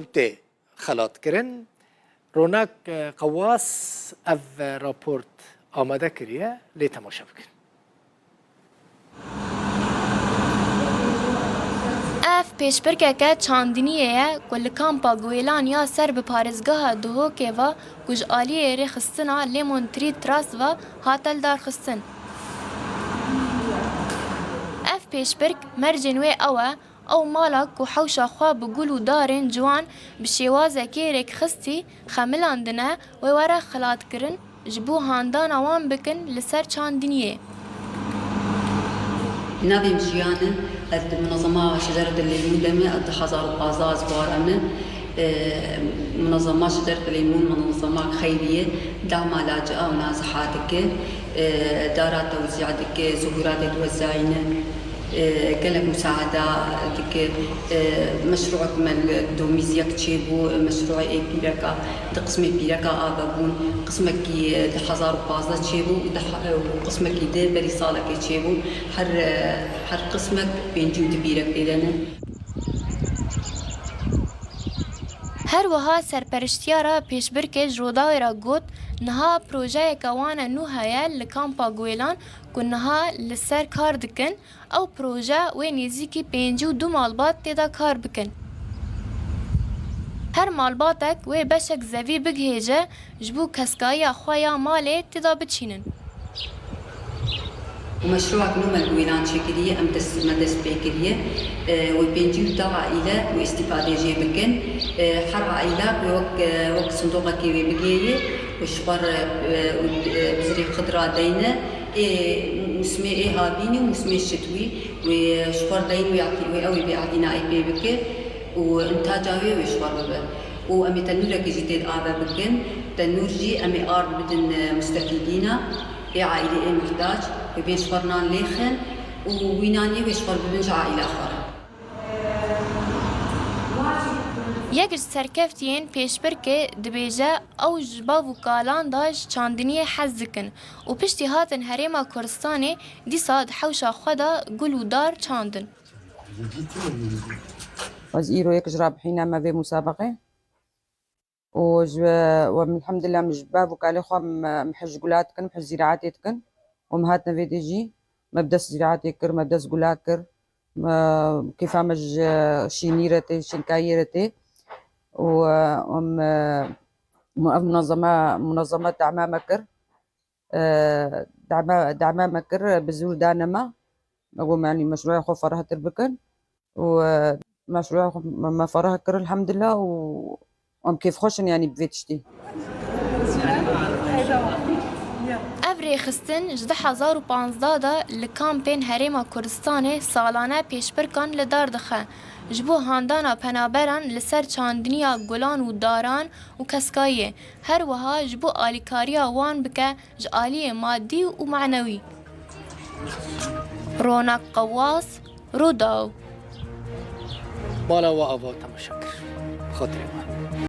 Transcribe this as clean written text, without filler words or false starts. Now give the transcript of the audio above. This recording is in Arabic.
ته خلات کرن رونق قواس اف راپورت آماده کریه لی تماشا بکن. اف پیشبرکه چاندنیه کل کامپا گویلان یا سر به پارزگاه دهو که و کج آلیه ری خستنا لیمون تری تراس و هاتل دار خستن. اف پیشبرک مرجنوی او مالک و حوشا خواه بگولو دارن جوان بشیوازه که ریک خستی خملاندنه و وره خلات کرن جبو هاندان اوان بکن لسر چاندنیه. نادي مشيانة المنظمة شجرة الليمون دمي قد حزار البازاز بارمة منظمة شجرة الليمون منظمة خيرية دعم لاجئة ونازحاتك دارات توزيعتك زهورات توزعين كلف مساعداتك مشروعك مال دوميزيك تشيبو مشروع اي بيركا تقسمي بيركا ابابون قسمك دحزار بازا تشيبو وقسمك ده بريصالك تشيبو هر قسمك بينجود بيرك ديلنا هر وها سرپرشتیارا پیشبرکه جروداوی را گوت نها پروژه کوانا نو هیا لکامپا گویلان که نها لسر کار دکن او پروژه و نیزی پینجو دو مالبات تیدا کار بکن. هر مالباتک و بشک زوی بگهیجه جبو کسکایی خوایا مالی تیدا بچینن. ومشروعك نوم الويلان شكلية أم مدس بيكرية وبينجيو دا عائلة واستفادة جيبكن حر عائلة ووك صندوقك بيجيه وشبر بزري خضرة دينا مسمى هابيني ومسمى الشتوي وشبر دين ويعطي بيعطينا أي بيبكر وإنتاجه وشبر وأمي تنورك جديد آبا بكن تنور جي أمي آرد بدن مستفيدين عائلة محتاج وبين شبرنان ليخن وويناني ويشبر ببنج عائلة آخر. یک سرکفتین پیشبرکه دبیجه او جبا وکالان داش چاندنی حزکن و پشتی هاتن هریما کردستانی دیسا حوشا خدا گلو دار چاندن. از ایرو یک رابحینا ما في مسابقة والحمد لله مجباب وكالي خوا محج قولاتكن محج زراعاتيتكن ومهاتنا في ديجي مبدس زراعاتيكر مبدس قولاكر كيف مج شينيرتي شنكايرتي منظمة دعما مكر دعما مكر بزول دانما أقوم يعني مشروع خو فرها تربكن ومشروع ما فرها كر الحمد لله وام كيف خوشن يعني بفيتشتي افری خستن جده 1015 لکامپین هریما کردستان سالانه پیشبرکان لدار دخه جبو هاندانا پنابران لسر چاندنیا گلان و داران و کسکایه هر وها جبو آلیکاریا وان بکه جآلی مادی و معنوی. رونق قواس روداو مالا و آبا تماشا کر خاطر